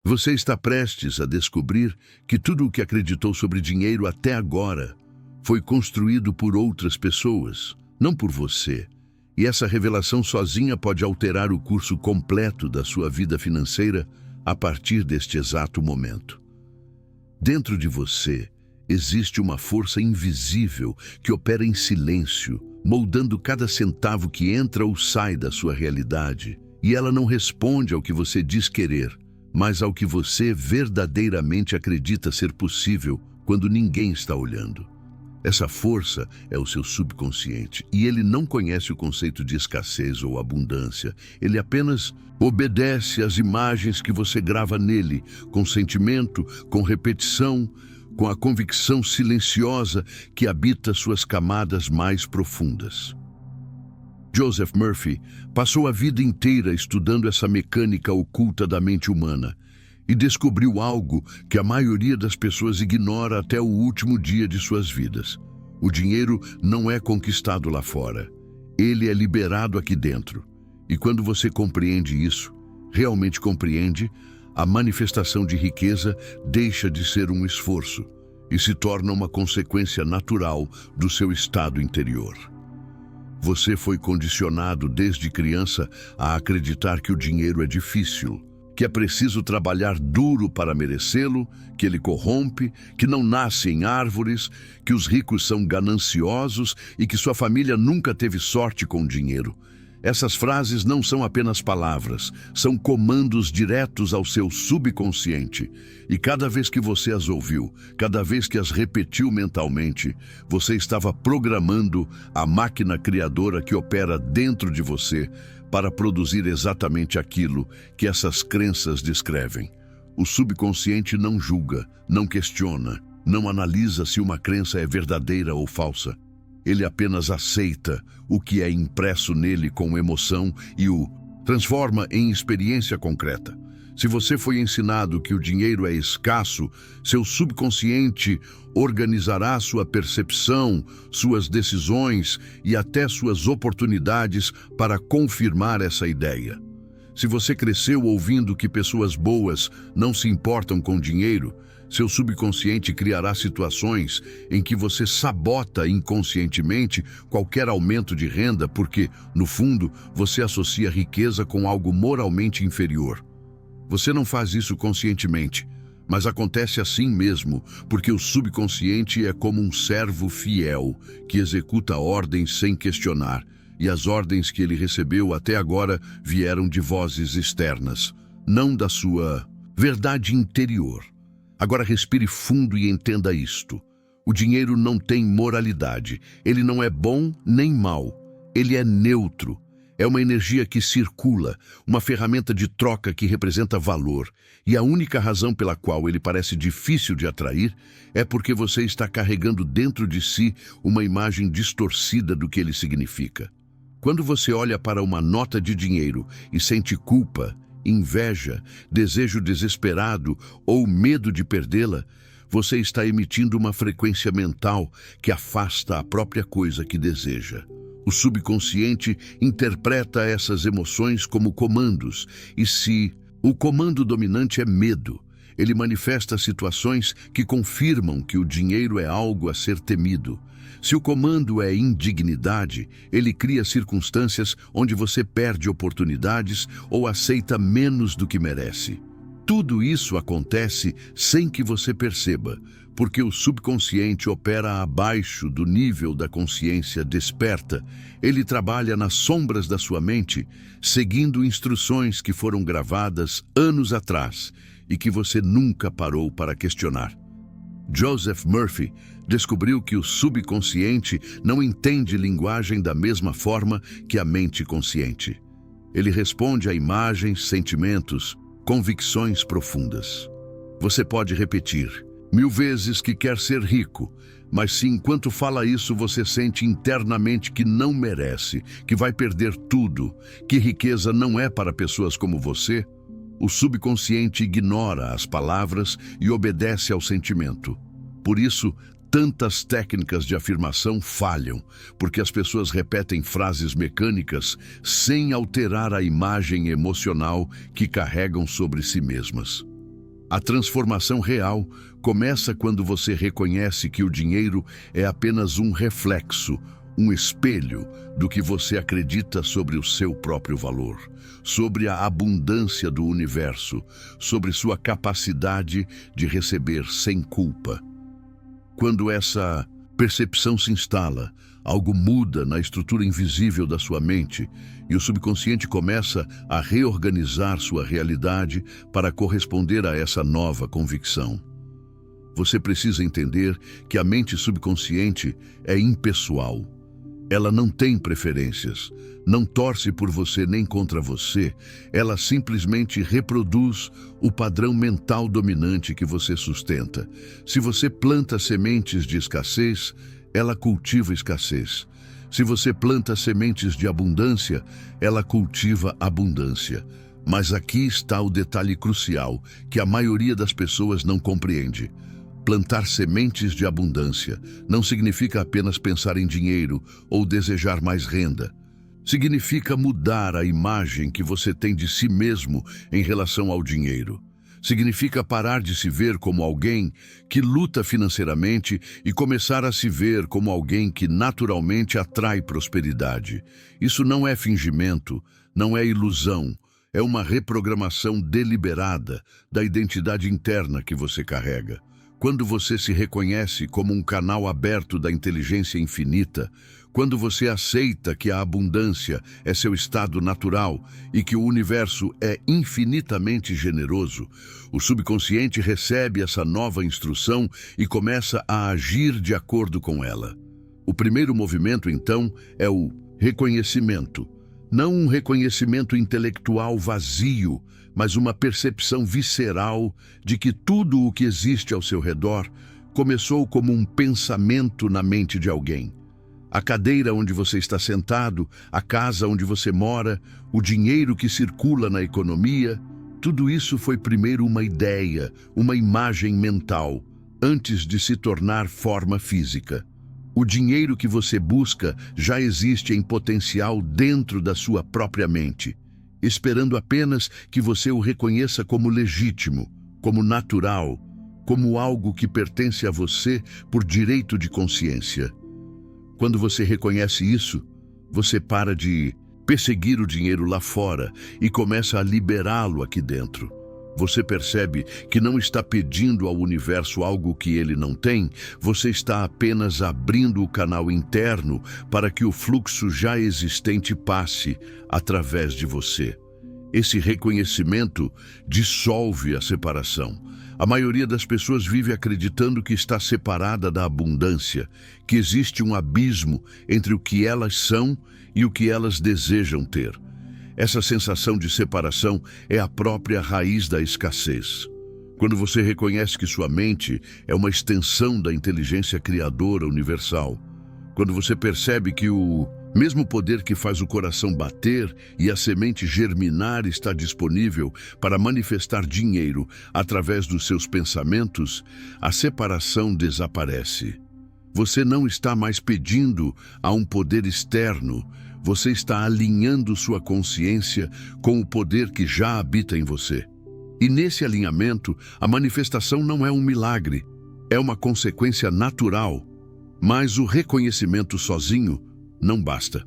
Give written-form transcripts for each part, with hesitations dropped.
Você está prestes a descobrir que tudo o que acreditou sobre dinheiro até agora foi construído por outras pessoas, não por você. E essa revelação sozinha pode alterar o curso completo da sua vida financeira a partir deste exato momento. Dentro de você existe uma força invisível que opera em silêncio, moldando cada centavo que entra ou sai da sua realidade. E ela não responde ao que você diz querer, mas ao que você verdadeiramente acredita ser possível quando ninguém está olhando. Essa força é o seu subconsciente, e ele não conhece o conceito de escassez ou abundância. Ele apenas obedece às imagens que você grava nele, com sentimento, com repetição, com a convicção silenciosa que habita suas camadas mais profundas. Joseph Murphy passou a vida inteira estudando essa mecânica oculta da mente humana e descobriu algo que a maioria das pessoas ignora até o último dia de suas vidas. O dinheiro não é conquistado lá fora, ele é liberado aqui dentro. E quando você compreende isso, realmente compreende, a manifestação de riqueza deixa de ser um esforço e se torna uma consequência natural do seu estado interior. Você foi condicionado desde criança a acreditar que o dinheiro é difícil, que é preciso trabalhar duro para merecê-lo, que ele corrompe, que não nasce em árvores, que os ricos são gananciosos e que sua família nunca teve sorte com o dinheiro. Essas frases não são apenas palavras, são comandos diretos ao seu subconsciente. E cada vez que você as ouviu, cada vez que as repetiu mentalmente, você estava programando a máquina criadora que opera dentro de você para produzir exatamente aquilo que essas crenças descrevem. O subconsciente não julga, não questiona, não analisa se uma crença é verdadeira ou falsa. Ele apenas aceita o que é impresso nele com emoção e o transforma em experiência concreta. Se você foi ensinado que o dinheiro é escasso, seu subconsciente organizará sua percepção, suas decisões e até suas oportunidades para confirmar essa ideia. Se você cresceu ouvindo que pessoas boas não se importam com dinheiro, seu subconsciente criará situações em que você sabota inconscientemente qualquer aumento de renda porque, no fundo, você associa riqueza com algo moralmente inferior. Você não faz isso conscientemente, mas acontece assim mesmo, porque o subconsciente é como um servo fiel que executa ordens sem questionar, e as ordens que ele recebeu até agora vieram de vozes externas, não da sua verdade interior. Agora respire fundo e entenda isto. O dinheiro não tem moralidade. Ele não é bom nem mau. Ele é neutro. É uma energia que circula, uma ferramenta de troca que representa valor. E a única razão pela qual ele parece difícil de atrair é porque você está carregando dentro de si uma imagem distorcida do que ele significa. Quando você olha para uma nota de dinheiro e sente culpa, inveja, desejo desesperado ou medo de perdê-la, você está emitindo uma frequência mental que afasta a própria coisa que deseja. O subconsciente interpreta essas emoções como comandos, e se o comando dominante é medo, ele manifesta situações que confirmam que o dinheiro é algo a ser temido. Se o comando é indignidade, ele cria circunstâncias onde você perde oportunidades ou aceita menos do que merece. Tudo isso acontece sem que você perceba, porque o subconsciente opera abaixo do nível da consciência desperta. Ele trabalha nas sombras da sua mente, seguindo instruções que foram gravadas anos atrás e que você nunca parou para questionar. Joseph Murphy descobriu que o subconsciente não entende linguagem da mesma forma que a mente consciente. Ele responde a imagens, sentimentos, convicções profundas. Você pode repetir 1000 vezes que quer ser rico, mas se enquanto fala isso você sente internamente que não merece, que vai perder tudo, que riqueza não é para pessoas como você, o subconsciente ignora as palavras e obedece ao sentimento. Por isso, tantas técnicas de afirmação falham, porque as pessoas repetem frases mecânicas sem alterar a imagem emocional que carregam sobre si mesmas. A transformação real começa quando você reconhece que o dinheiro é apenas um reflexo, um espelho do que você acredita sobre o seu próprio valor, sobre a abundância do universo, sobre sua capacidade de receber sem culpa. Quando essa percepção se instala, algo muda na estrutura invisível da sua mente e o subconsciente começa a reorganizar sua realidade para corresponder a essa nova convicção. Você precisa entender que a mente subconsciente é impessoal. Ela não tem preferências, não torce por você nem contra você, ela simplesmente reproduz o padrão mental dominante que você sustenta. Se você planta sementes de escassez, ela cultiva escassez. Se você planta sementes de abundância, ela cultiva abundância. Mas aqui está o detalhe crucial que a maioria das pessoas não compreende. Plantar sementes de abundância não significa apenas pensar em dinheiro ou desejar mais renda. Significa mudar a imagem que você tem de si mesmo em relação ao dinheiro. Significa parar de se ver como alguém que luta financeiramente e começar a se ver como alguém que naturalmente atrai prosperidade. Isso não é fingimento, não é ilusão, é uma reprogramação deliberada da identidade interna que você carrega. Quando você se reconhece como um canal aberto da inteligência infinita, quando você aceita que a abundância é seu estado natural e que o universo é infinitamente generoso, o subconsciente recebe essa nova instrução e começa a agir de acordo com ela. O primeiro movimento, então, é o reconhecimento. Não um reconhecimento intelectual vazio, mas uma percepção visceral de que tudo o que existe ao seu redor começou como um pensamento na mente de alguém. A cadeira onde você está sentado, a casa onde você mora, o dinheiro que circula na economia, tudo isso foi primeiro uma ideia, uma imagem mental, antes de se tornar forma física. O dinheiro que você busca já existe em potencial dentro da sua própria mente, esperando apenas que você o reconheça como legítimo, como natural, como algo que pertence a você por direito de consciência. Quando você reconhece isso, você para de perseguir o dinheiro lá fora e começa a liberá-lo aqui dentro. Você percebe que não está pedindo ao universo algo que ele não tem, você está apenas abrindo o canal interno para que o fluxo já existente passe através de você. Esse reconhecimento dissolve a separação. A maioria das pessoas vive acreditando que está separada da abundância, que existe um abismo entre o que elas são e o que elas desejam ter. Essa sensação de separação é a própria raiz da escassez. Quando você reconhece que sua mente é uma extensão da inteligência criadora universal, quando você percebe que o mesmo poder que faz o coração bater e a semente germinar está disponível para manifestar dinheiro através dos seus pensamentos, a separação desaparece. Você não está mais pedindo a um poder externo, você está alinhando sua consciência com o poder que já habita em você. E nesse alinhamento, a manifestação não é um milagre, é uma consequência natural. Mas o reconhecimento sozinho não basta,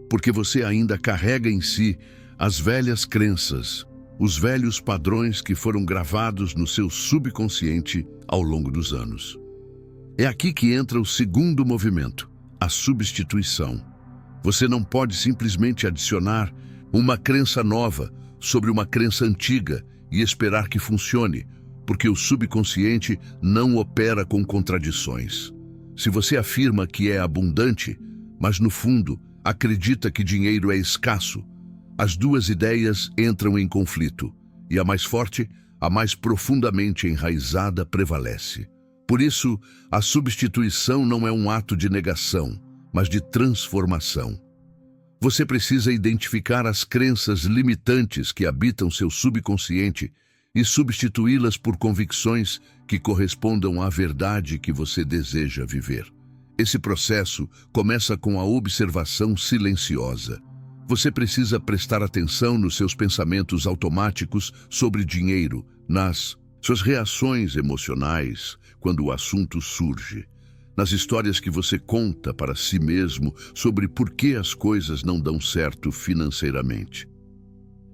porque você ainda carrega em si as velhas crenças, os velhos padrões que foram gravados no seu subconsciente ao longo dos anos. É aqui que entra o segundo movimento, a substituição. Você não pode simplesmente adicionar uma crença nova sobre uma crença antiga e esperar que funcione, porque o subconsciente não opera com contradições. Se você afirma que é abundante, mas no fundo acredita que dinheiro é escasso, as duas ideias entram em conflito, e a mais forte, a mais profundamente enraizada, prevalece. Por isso, a substituição não é um ato de negação, mas de transformação. Você precisa identificar as crenças limitantes que habitam seu subconsciente e substituí-las por convicções que correspondam à verdade que você deseja viver. Esse processo começa com a observação silenciosa. Você precisa prestar atenção nos seus pensamentos automáticos sobre dinheiro, nas suas reações emocionais quando o assunto surge, nas histórias que você conta para si mesmo sobre por que as coisas não dão certo financeiramente.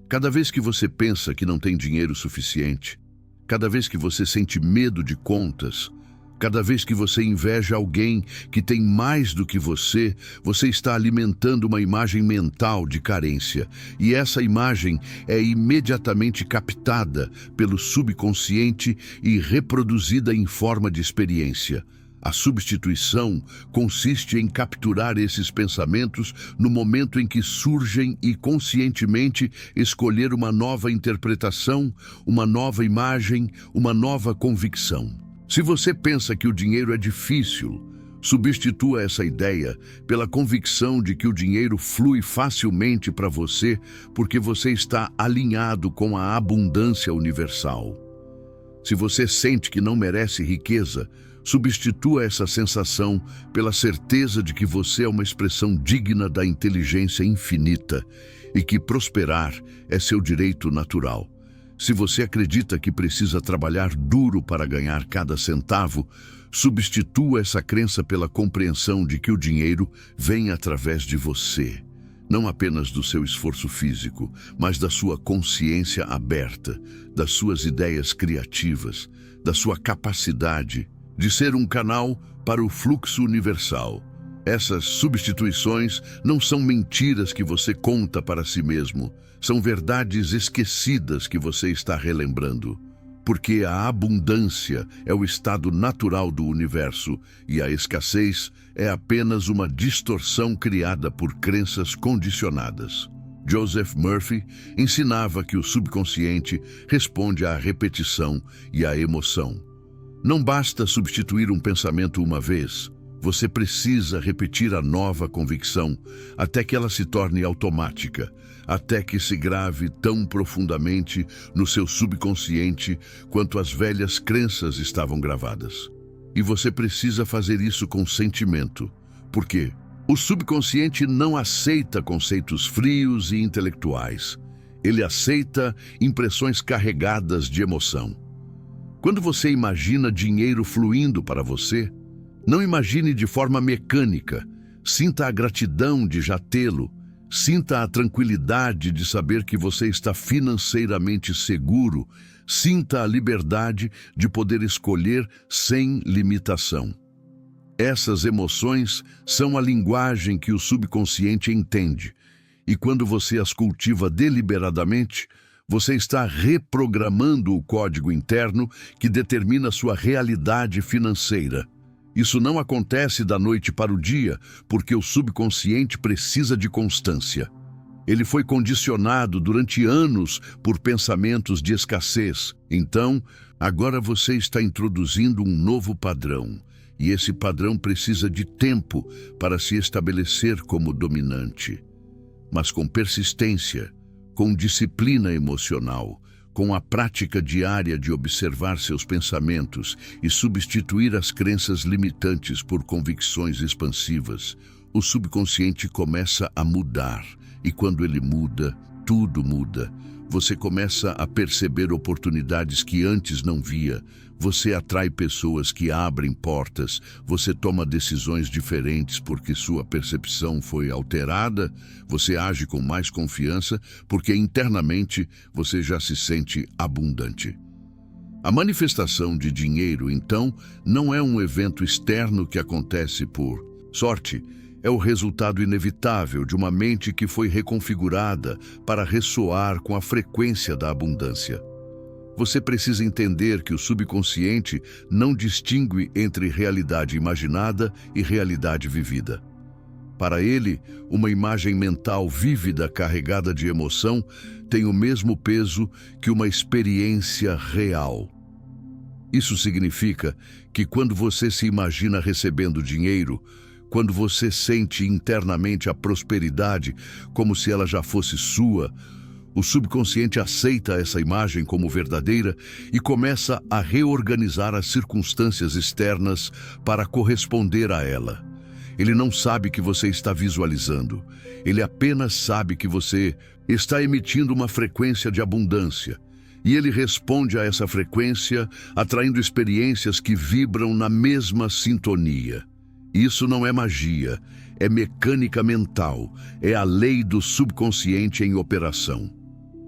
Cada vez que você pensa que não tem dinheiro suficiente, cada vez que você sente medo de contas, cada vez que você inveja alguém que tem mais do que você está alimentando uma imagem mental de carência. E essa imagem é imediatamente captada pelo subconsciente e reproduzida em forma de experiência. A substituição consiste em capturar esses pensamentos no momento em que surgem e conscientemente escolher uma nova interpretação, uma nova imagem, uma nova convicção. Se você pensa que o dinheiro é difícil, substitua essa ideia pela convicção de que o dinheiro flui facilmente para você porque você está alinhado com a abundância universal. Se você sente que não merece riqueza, substitua essa sensação pela certeza de que você é uma expressão digna da inteligência infinita e que prosperar é seu direito natural. Se você acredita que precisa trabalhar duro para ganhar cada centavo, substitua essa crença pela compreensão de que o dinheiro vem através de você, não apenas do seu esforço físico, mas da sua consciência aberta, das suas ideias criativas, da sua capacidade de ser um canal para o fluxo universal. Essas substituições não são mentiras que você conta para si mesmo, são verdades esquecidas que você está relembrando. Porque a abundância é o estado natural do universo e a escassez é apenas uma distorção criada por crenças condicionadas. Joseph Murphy ensinava que o subconsciente responde à repetição e à emoção. Não basta substituir um pensamento uma vez, você precisa repetir a nova convicção até que ela se torne automática, até que se grave tão profundamente no seu subconsciente quanto as velhas crenças estavam gravadas. E você precisa fazer isso com sentimento, porque o subconsciente não aceita conceitos frios e intelectuais. Ele aceita impressões carregadas de emoção. Quando você imagina dinheiro fluindo para você, não imagine de forma mecânica. Sinta a gratidão de já tê-lo. Sinta a tranquilidade de saber que você está financeiramente seguro. Sinta a liberdade de poder escolher sem limitação. Essas emoções são a linguagem que o subconsciente entende. E quando você as cultiva deliberadamente, você está reprogramando o código interno que determina sua realidade financeira. Isso não acontece da noite para o dia, porque o subconsciente precisa de constância. Ele foi condicionado durante anos por pensamentos de escassez. Então, agora você está introduzindo um novo padrão, e esse padrão precisa de tempo para se estabelecer como dominante. Mas com persistência, com disciplina emocional, com a prática diária de observar seus pensamentos e substituir as crenças limitantes por convicções expansivas, o subconsciente começa a mudar. E quando ele muda, tudo muda. Você começa a perceber oportunidades que antes não via. Você atrai pessoas que abrem portas. Você toma decisões diferentes porque sua percepção foi alterada. Você age com mais confiança porque internamente você já se sente abundante. A manifestação de dinheiro, então, não é um evento externo que acontece por sorte. É o resultado inevitável de uma mente que foi reconfigurada para ressoar com a frequência da abundância. Você precisa entender que o subconsciente não distingue entre realidade imaginada e realidade vivida. Para ele, uma imagem mental vívida carregada de emoção tem o mesmo peso que uma experiência real. Isso significa que quando você se imagina recebendo dinheiro, quando você sente internamente a prosperidade como se ela já fosse sua, o subconsciente aceita essa imagem como verdadeira e começa a reorganizar as circunstâncias externas para corresponder a ela. Ele não sabe que você está visualizando. Ele apenas sabe que você está emitindo uma frequência de abundância. E ele responde a essa frequência, atraindo experiências que vibram na mesma sintonia. Isso não é magia, é mecânica mental, é a lei do subconsciente em operação.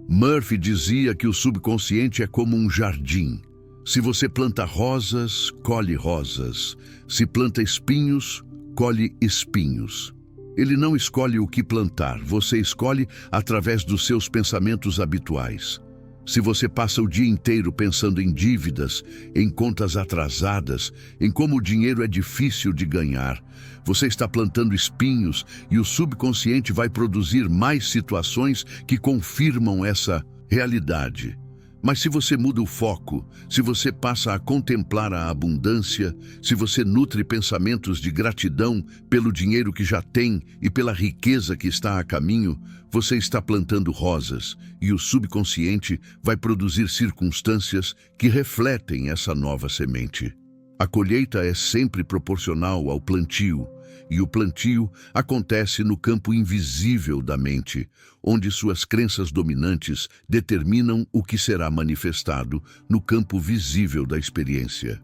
Murphy dizia que o subconsciente é como um jardim. Se você planta rosas, colhe rosas. Se planta espinhos, colhe espinhos. Ele não escolhe o que plantar, você escolhe através dos seus pensamentos habituais. Se você passa o dia inteiro pensando em dívidas, em contas atrasadas, em como o dinheiro é difícil de ganhar, você está plantando espinhos e o subconsciente vai produzir mais situações que confirmam essa realidade. Mas se você muda o foco, se você passa a contemplar a abundância, se você nutre pensamentos de gratidão pelo dinheiro que já tem e pela riqueza que está a caminho, você está plantando rosas e o subconsciente vai produzir circunstâncias que refletem essa nova semente. A colheita é sempre proporcional ao plantio, e o plantio acontece no campo invisível da mente, onde suas crenças dominantes determinam o que será manifestado no campo visível da experiência.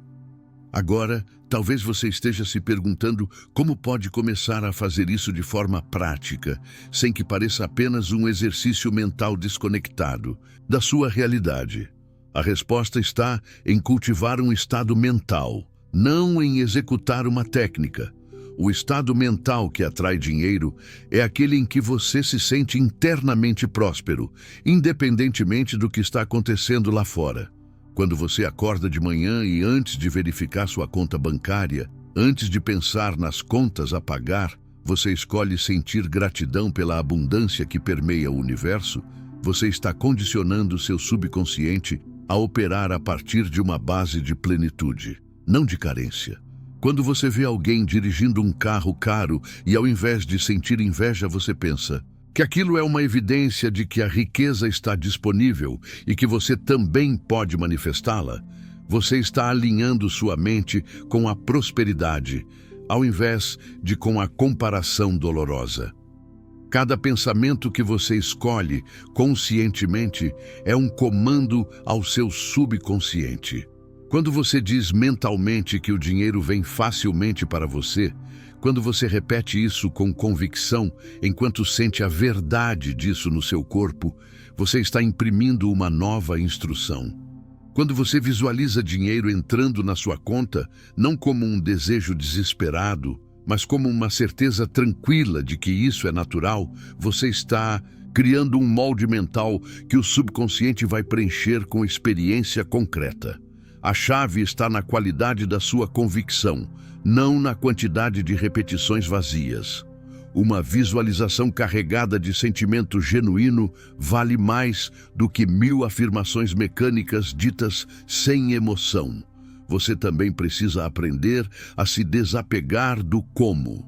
Agora, talvez você esteja se perguntando como pode começar a fazer isso de forma prática, sem que pareça apenas um exercício mental desconectado da sua realidade. A resposta está em cultivar um estado mental, não em executar uma técnica. O estado mental que atrai dinheiro é aquele em que você se sente internamente próspero, independentemente do que está acontecendo lá fora. Quando você acorda de manhã e antes de verificar sua conta bancária, antes de pensar nas contas a pagar, você escolhe sentir gratidão pela abundância que permeia o universo, você está condicionando seu subconsciente a operar a partir de uma base de plenitude, não de carência. Quando você vê alguém dirigindo um carro caro e ao invés de sentir inveja, você pensa que aquilo é uma evidência de que a riqueza está disponível e que você também pode manifestá-la, você está alinhando sua mente com a prosperidade, ao invés de com a comparação dolorosa. Cada pensamento que você escolhe conscientemente é um comando ao seu subconsciente. Quando você diz mentalmente que o dinheiro vem facilmente para você, quando você repete isso com convicção, enquanto sente a verdade disso no seu corpo, você está imprimindo uma nova instrução. Quando você visualiza dinheiro entrando na sua conta, não como um desejo desesperado, mas como uma certeza tranquila de que isso é natural, você está criando um molde mental que o subconsciente vai preencher com experiência concreta. A chave está na qualidade da sua convicção, não na quantidade de repetições vazias. Uma visualização carregada de sentimento genuíno vale mais do que 1000 afirmações mecânicas ditas sem emoção. Você também precisa aprender a se desapegar do como.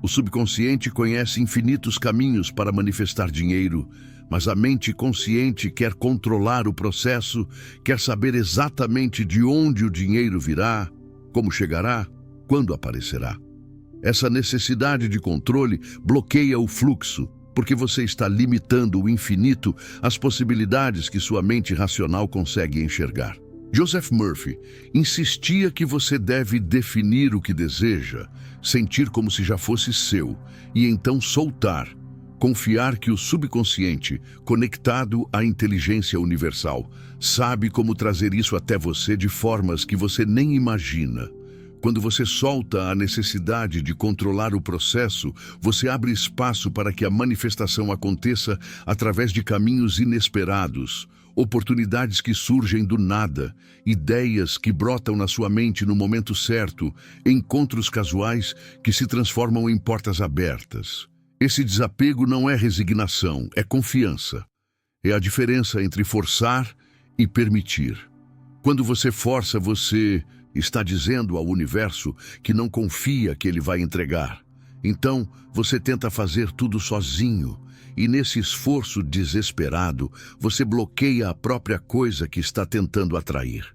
O subconsciente conhece infinitos caminhos para manifestar dinheiro, mas a mente consciente quer controlar o processo, quer saber exatamente de onde o dinheiro virá, como chegará, quando aparecerá. Essa necessidade de controle bloqueia o fluxo, porque você está limitando o infinito às possibilidades que sua mente racional consegue enxergar. Joseph Murphy insistia que você deve definir o que deseja, sentir como se já fosse seu, e então soltar. Confiar que o subconsciente, conectado à inteligência universal, sabe como trazer isso até você de formas que você nem imagina. Quando você solta a necessidade de controlar o processo, você abre espaço para que a manifestação aconteça através de caminhos inesperados, oportunidades que surgem do nada, ideias que brotam na sua mente no momento certo, encontros casuais que se transformam em portas abertas. Esse desapego não é resignação, é confiança. É a diferença entre forçar e permitir. Quando você força, você está dizendo ao universo que não confia que ele vai entregar. Então, você tenta fazer tudo sozinho, e nesse esforço desesperado, você bloqueia a própria coisa que está tentando atrair.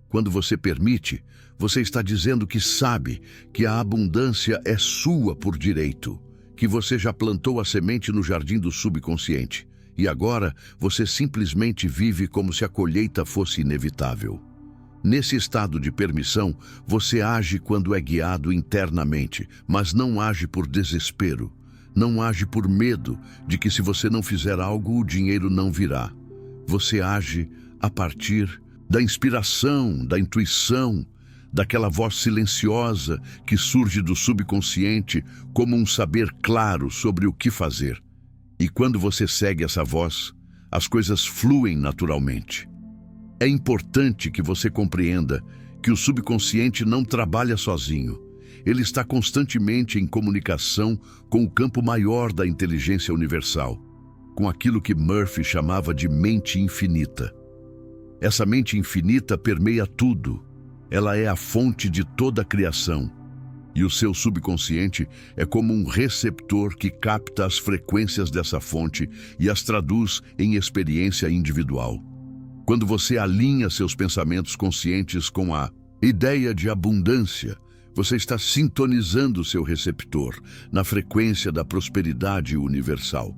Quando você permite, você está dizendo que sabe que a abundância é sua por direito, que você já plantou a semente no jardim do subconsciente, e agora você simplesmente vive como se a colheita fosse inevitável. Nesse estado de permissão, você age quando é guiado internamente, mas não age por desespero. Não age por medo de que se você não fizer algo, o dinheiro não virá. Você age a partir da inspiração, da intuição, daquela voz silenciosa que surge do subconsciente como um saber claro sobre o que fazer. E quando você segue essa voz, as coisas fluem naturalmente. É importante que você compreenda que o subconsciente não trabalha sozinho. Ele está constantemente em comunicação com o campo maior da inteligência universal, com aquilo que Murphy chamava de mente infinita. Essa mente infinita permeia tudo. Ela é a fonte de toda a criação. E o seu subconsciente é como um receptor que capta as frequências dessa fonte e as traduz em experiência individual. Quando você alinha seus pensamentos conscientes com a ideia de abundância, você está sintonizando seu receptor na frequência da prosperidade universal.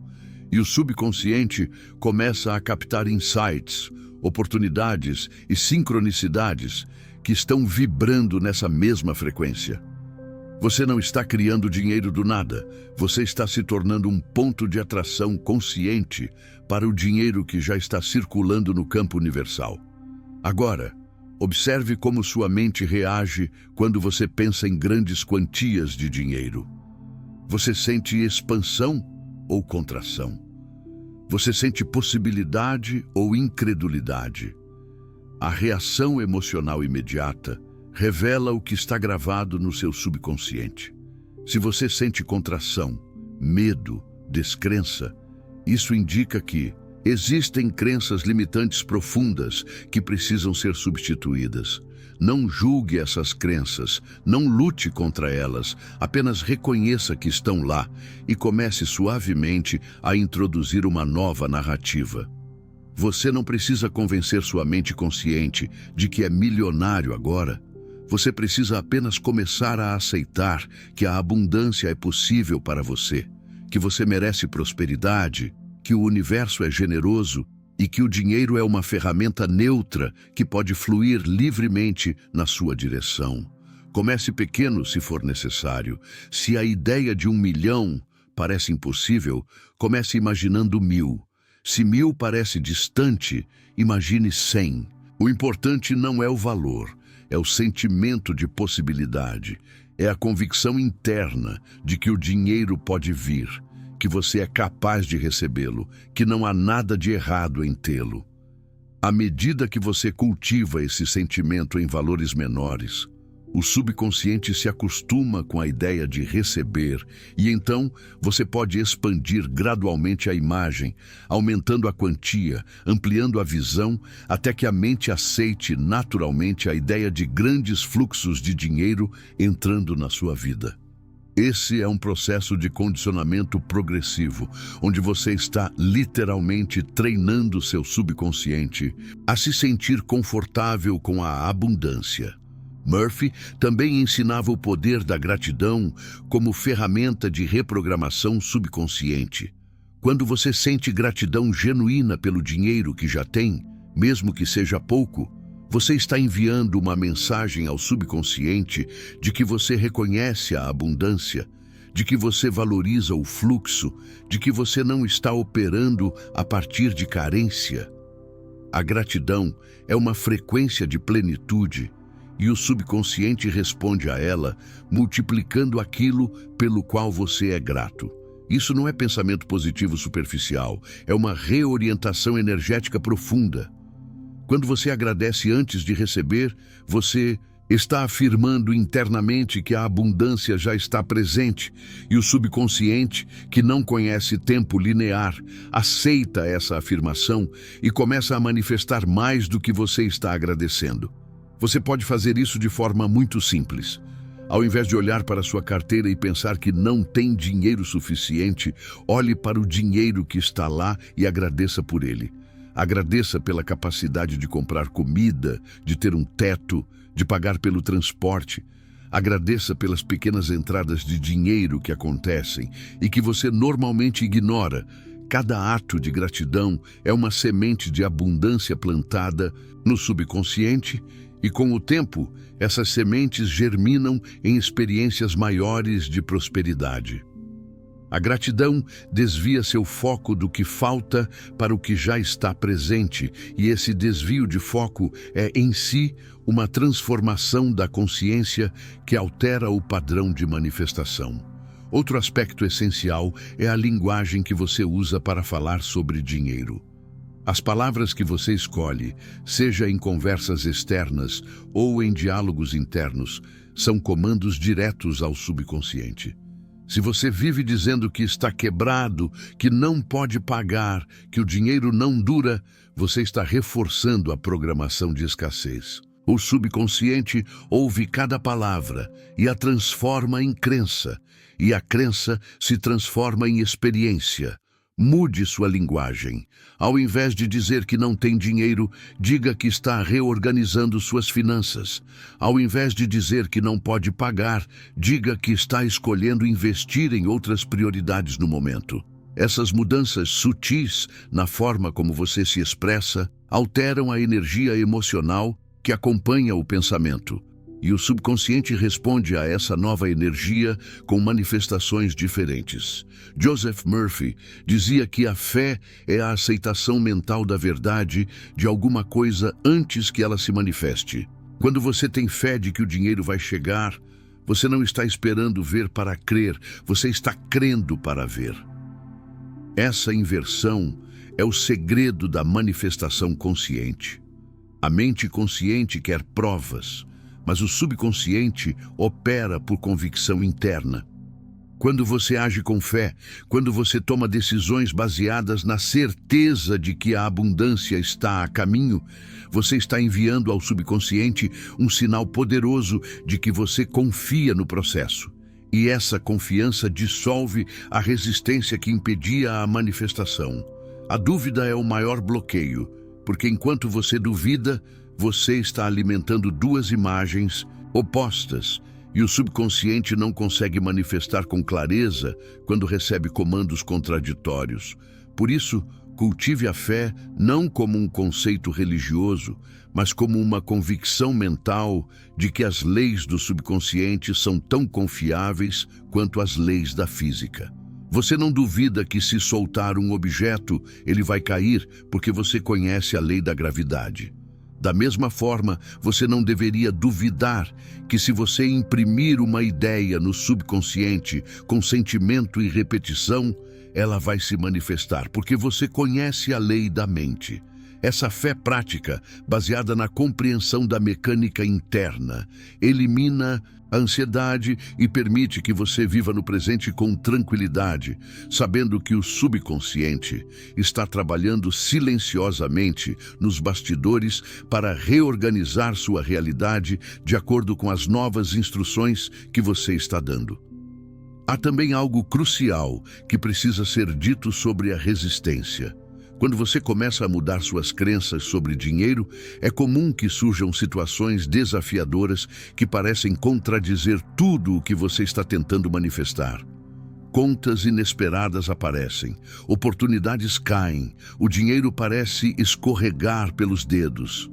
E o subconsciente começa a captar insights, oportunidades e sincronicidades que estão vibrando nessa mesma frequência. Você não está criando dinheiro do nada, você está se tornando um ponto de atração consciente para o dinheiro que já está circulando no campo universal. Agora, observe como sua mente reage quando você pensa em grandes quantias de dinheiro. Você sente expansão ou contração? Você sente possibilidade ou incredulidade? A reação emocional imediata revela o que está gravado no seu subconsciente. Se você sente contração, medo, descrença, isso indica que existem crenças limitantes profundas que precisam ser substituídas. Não julgue essas crenças, não lute contra elas, apenas reconheça que estão lá e comece suavemente a introduzir uma nova narrativa. Você não precisa convencer sua mente consciente de que é milionário agora. Você precisa apenas começar a aceitar que a abundância é possível para você, que você merece prosperidade, que o universo é generoso e que o dinheiro é uma ferramenta neutra que pode fluir livremente na sua direção. Comece pequeno se for necessário. Se a ideia de 1 milhão parece impossível, comece imaginando 1000. Se 1000 parece distante, imagine 100. O importante não é o valor, é o sentimento de possibilidade. É a convicção interna de que o dinheiro pode vir, que você é capaz de recebê-lo, que não há nada de errado em tê-lo. À medida que você cultiva esse sentimento em valores menores, o subconsciente se acostuma com a ideia de receber e então você pode expandir gradualmente a imagem, aumentando a quantia, ampliando a visão, até que a mente aceite naturalmente a ideia de grandes fluxos de dinheiro entrando na sua vida. Esse é um processo de condicionamento progressivo, onde você está literalmente treinando seu subconsciente a se sentir confortável com a abundância. Murphy também ensinava o poder da gratidão como ferramenta de reprogramação subconsciente. Quando você sente gratidão genuína pelo dinheiro que já tem, mesmo que seja pouco, você está enviando uma mensagem ao subconsciente de que você reconhece a abundância, de que você valoriza o fluxo, de que você não está operando a partir de carência. A gratidão é uma frequência de plenitude e o subconsciente responde a ela, multiplicando aquilo pelo qual você é grato. Isso não é pensamento positivo superficial, é uma reorientação energética profunda. Quando você agradece antes de receber, você está afirmando internamente que a abundância já está presente e o subconsciente, que não conhece tempo linear, aceita essa afirmação e começa a manifestar mais do que você está agradecendo. Você pode fazer isso de forma muito simples. Ao invés de olhar para sua carteira e pensar que não tem dinheiro suficiente, olhe para o dinheiro que está lá e agradeça por ele. Agradeça pela capacidade de comprar comida, de ter um teto, de pagar pelo transporte. Agradeça pelas pequenas entradas de dinheiro que acontecem e que você normalmente ignora, Cada ato de gratidão é uma semente de abundância plantada no subconsciente e, com o tempo, essas sementes germinam em experiências maiores de prosperidade. A gratidão desvia seu foco do que falta para o que já está presente, e esse desvio de foco é, em si, uma transformação da consciência que altera o padrão de manifestação. Outro aspecto essencial é a linguagem que você usa para falar sobre dinheiro. As palavras que você escolhe, seja em conversas externas ou em diálogos internos, são comandos diretos ao subconsciente. Se você vive dizendo que está quebrado, que não pode pagar, que o dinheiro não dura, você está reforçando a programação de escassez. O subconsciente ouve cada palavra e a transforma em crença, e a crença se transforma em experiência. Mude sua linguagem. Ao invés de dizer que não tem dinheiro, diga que está reorganizando suas finanças. Ao invés de dizer que não pode pagar, diga que está escolhendo investir em outras prioridades no momento. Essas mudanças sutis na forma como você se expressa alteram a energia emocional que acompanha o pensamento. E o subconsciente responde a essa nova energia com manifestações diferentes. Joseph Murphy dizia que a fé é a aceitação mental da verdade de alguma coisa antes que ela se manifeste. Quando você tem fé de que o dinheiro vai chegar, você não está esperando ver para crer, você está crendo para ver. Essa inversão é o segredo da manifestação consciente. A mente consciente quer provas, mas o subconsciente opera por convicção interna. Quando você age com fé, quando você toma decisões baseadas na certeza de que a abundância está a caminho, você está enviando ao subconsciente um sinal poderoso de que você confia no processo. E essa confiança dissolve a resistência que impedia a manifestação. A dúvida é o maior bloqueio, porque enquanto você duvida, você está alimentando duas imagens opostas e o subconsciente não consegue manifestar com clareza quando recebe comandos contraditórios. Por isso, cultive a fé não como um conceito religioso, mas como uma convicção mental de que as leis do subconsciente são tão confiáveis quanto as leis da física. Você não duvida que se soltar um objeto, ele vai cair porque você conhece a lei da gravidade. Da mesma forma, você não deveria duvidar que se você imprimir uma ideia no subconsciente com sentimento e repetição, ela vai se manifestar, porque você conhece a lei da mente. Essa fé prática, baseada na compreensão da mecânica interna, elimina a ansiedade e permite que você viva no presente com tranquilidade, sabendo que o subconsciente está trabalhando silenciosamente nos bastidores para reorganizar sua realidade de acordo com as novas instruções que você está dando. Há também algo crucial que precisa ser dito sobre a resistência. Quando você começa a mudar suas crenças sobre dinheiro, é comum que surjam situações desafiadoras que parecem contradizer tudo o que você está tentando manifestar. Contas inesperadas aparecem, oportunidades caem, o dinheiro parece escorregar pelos dedos.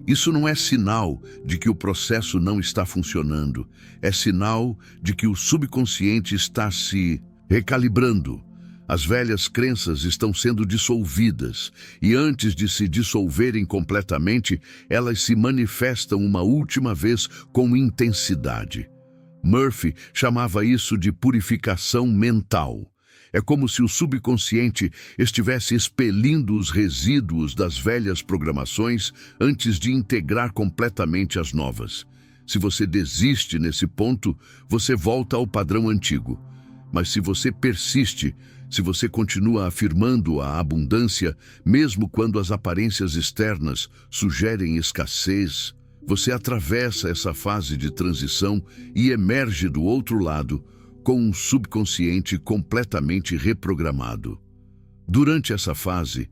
Isso não é sinal de que o processo não está funcionando, é sinal de que o subconsciente está se recalibrando. As velhas crenças estão sendo dissolvidas e antes de se dissolverem completamente, elas se manifestam uma última vez com intensidade. Murphy chamava isso de purificação mental. É como se o subconsciente estivesse expelindo os resíduos das velhas programações antes de integrar completamente as novas. Se você desiste nesse ponto, você volta ao padrão antigo. Mas se você persiste, se você continua afirmando a abundância, mesmo quando as aparências externas sugerem escassez, você atravessa essa fase de transição e emerge do outro lado com um subconsciente completamente reprogramado. Durante essa fase,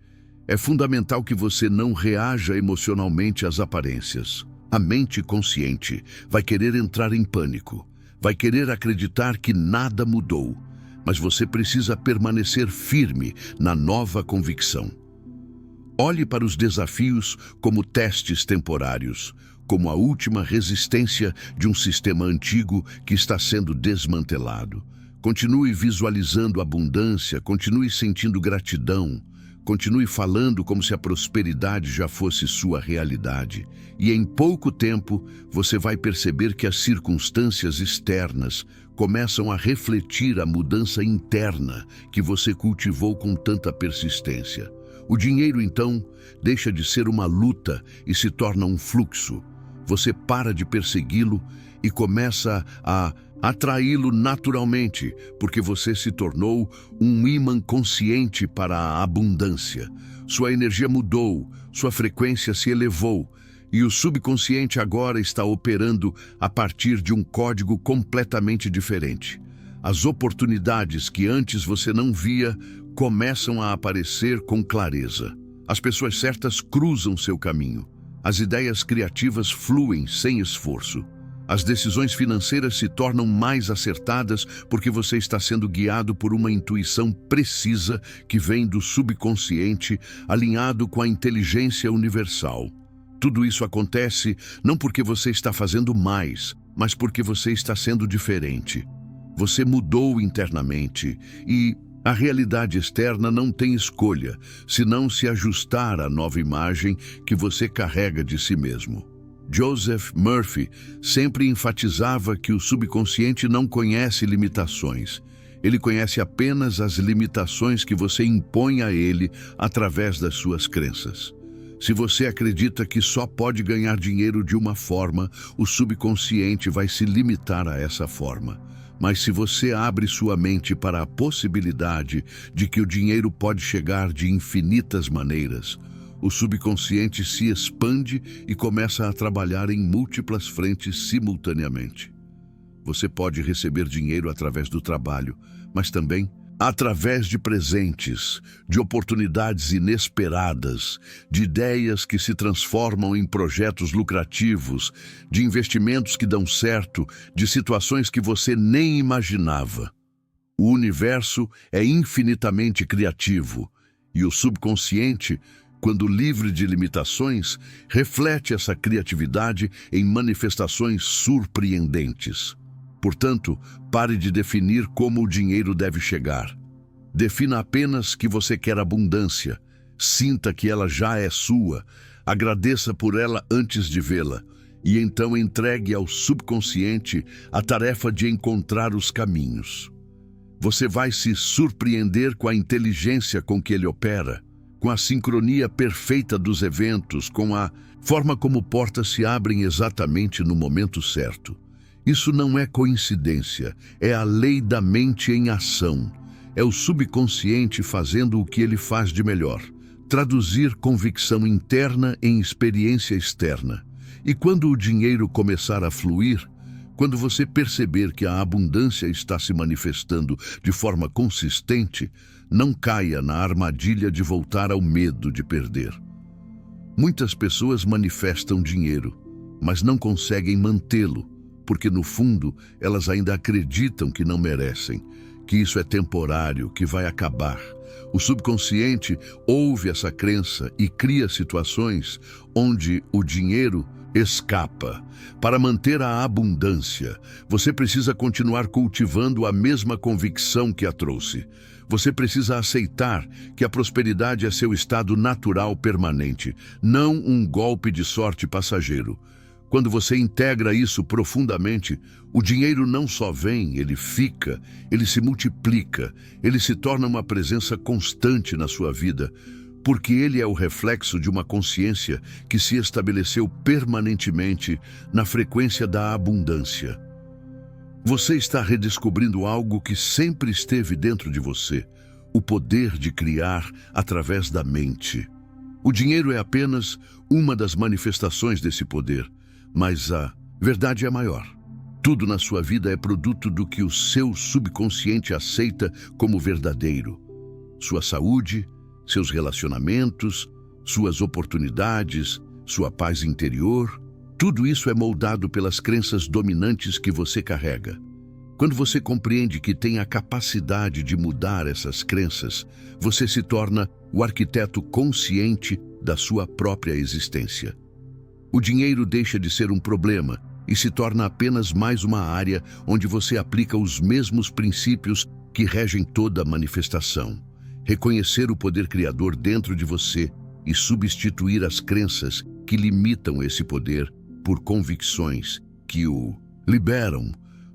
é fundamental que você não reaja emocionalmente às aparências. A mente consciente vai querer entrar em pânico, vai querer acreditar que nada mudou. mas você precisa permanecer firme na nova convicção. Olhe para os desafios como testes temporários, como a última resistência de um sistema antigo que está sendo desmantelado. Continue visualizando abundância, continue sentindo gratidão, continue falando como se a prosperidade já fosse sua realidade. E em pouco tempo, você vai perceber que as circunstâncias externas começam a refletir a mudança interna que você cultivou com tanta persistência. O dinheiro, então, deixa de ser uma luta e se torna um fluxo. Você para de persegui-lo e começa a atraí-lo naturalmente, porque você se tornou um ímã consciente para a abundância. Sua energia mudou, sua frequência se elevou, e o subconsciente agora está operando a partir de um código completamente diferente. As oportunidades que antes você não via começam a aparecer com clareza. As pessoas certas cruzam seu caminho. As ideias criativas fluem sem esforço. As decisões financeiras se tornam mais acertadas porque você está sendo guiado por uma intuição precisa que vem do subconsciente, alinhado com a inteligência universal. Tudo isso acontece não porque você está fazendo mais, mas porque você está sendo diferente. Você mudou internamente e a realidade externa não tem escolha, senão se ajustar à nova imagem que você carrega de si mesmo. Joseph Murphy sempre enfatizava que o subconsciente não conhece limitações. Ele conhece apenas as limitações que você impõe a ele através das suas crenças. Se você acredita que só pode ganhar dinheiro de uma forma, o subconsciente vai se limitar a essa forma. Mas se você abre sua mente para a possibilidade de que o dinheiro pode chegar de infinitas maneiras, o subconsciente se expande e começa a trabalhar em múltiplas frentes simultaneamente. Você pode receber dinheiro através do trabalho, mas também através de presentes, de oportunidades inesperadas, de ideias que se transformam em projetos lucrativos, de investimentos que dão certo, de situações que você nem imaginava. O universo é infinitamente criativo e o subconsciente, quando livre de limitações, reflete essa criatividade em manifestações surpreendentes. Portanto, pare de definir como o dinheiro deve chegar. Defina apenas que você quer abundância. Sinta que ela já é sua. Agradeça por ela antes de vê-la. E então entregue ao subconsciente a tarefa de encontrar os caminhos. Você vai se surpreender com a inteligência com que ele opera, com a sincronia perfeita dos eventos, com a forma como portas se abrem exatamente no momento certo. Isso não é coincidência, é a lei da mente em ação. É o subconsciente fazendo o que ele faz de melhor, traduzir convicção interna em experiência externa. E quando o dinheiro começar a fluir, quando você perceber que a abundância está se manifestando de forma consistente, não caia na armadilha de voltar ao medo de perder. Muitas pessoas manifestam dinheiro, mas não conseguem mantê-lo, porque no fundo elas ainda acreditam que não merecem, que isso é temporário, que vai acabar. O subconsciente ouve essa crença e cria situações onde o dinheiro escapa. Para manter a abundância, você precisa continuar cultivando a mesma convicção que a trouxe. Você precisa aceitar que a prosperidade é seu estado natural permanente, não um golpe de sorte passageiro. Quando você integra isso profundamente, o dinheiro não só vem, ele fica, ele se multiplica, ele se torna uma presença constante na sua vida, porque ele é o reflexo de uma consciência que se estabeleceu permanentemente na frequência da abundância. Você está redescobrindo algo que sempre esteve dentro de você, o poder de criar através da mente. O dinheiro é apenas uma das manifestações desse poder, mas a verdade é maior. Tudo na sua vida é produto do que o seu subconsciente aceita como verdadeiro. Sua saúde, seus relacionamentos, suas oportunidades, sua paz interior, tudo isso é moldado pelas crenças dominantes que você carrega. Quando você compreende que tem a capacidade de mudar essas crenças, você se torna o arquiteto consciente da sua própria existência. O dinheiro deixa de ser um problema e se torna apenas mais uma área onde você aplica os mesmos princípios que regem toda a manifestação. Reconhecer o poder criador dentro de você e substituir as crenças que limitam esse poder por convicções que o liberam.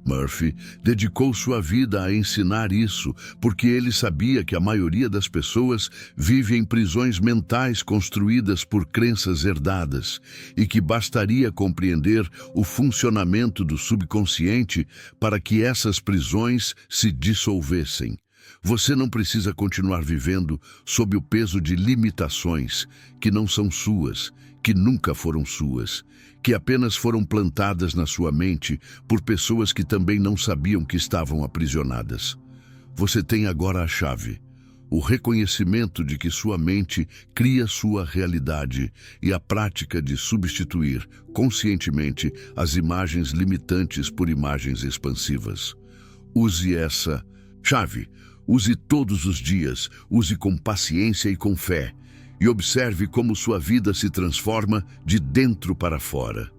Murphy dedicou sua vida a ensinar isso, porque ele sabia que a maioria das pessoas vive em prisões mentais construídas por crenças herdadas e que bastaria compreender o funcionamento do subconsciente para que essas prisões se dissolvessem. Você não precisa continuar vivendo sob o peso de limitações que não são suas, que nunca foram suas, que apenas foram plantadas na sua mente por pessoas que também não sabiam que estavam aprisionadas. Você tem agora a chave, o reconhecimento de que sua mente cria sua realidade e a prática de substituir conscientemente as imagens limitantes por imagens expansivas. Use essa chave. Use todos os dias, use com paciência e com fé, e observe como sua vida se transforma de dentro para fora.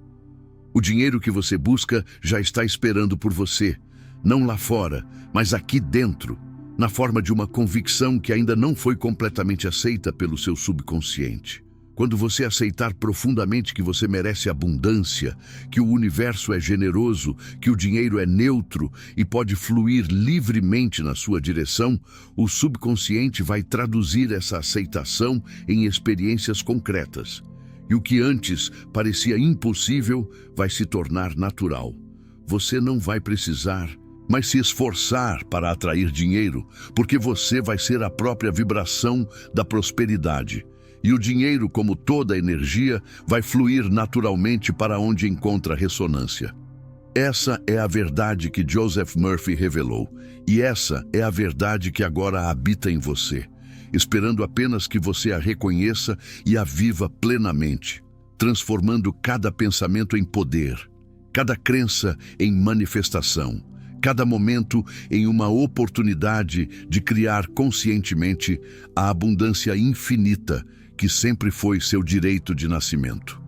O dinheiro que você busca já está esperando por você, não lá fora, mas aqui dentro, na forma de uma convicção que ainda não foi completamente aceita pelo seu subconsciente. Quando você aceitar profundamente que você merece abundância, que o universo é generoso, que o dinheiro é neutro e pode fluir livremente na sua direção, o subconsciente vai traduzir essa aceitação em experiências concretas. E o que antes parecia impossível vai se tornar natural. Você não vai precisar, mas se esforçar para atrair dinheiro, porque você vai ser a própria vibração da prosperidade. E o dinheiro, como toda energia, vai fluir naturalmente para onde encontra ressonância. Essa é a verdade que Joseph Murphy revelou, e essa é a verdade que agora habita em você, esperando apenas que você a reconheça e a viva plenamente, transformando cada pensamento em poder, cada crença em manifestação, cada momento em uma oportunidade de criar conscientemente a abundância infinita que sempre foi seu direito de nascimento.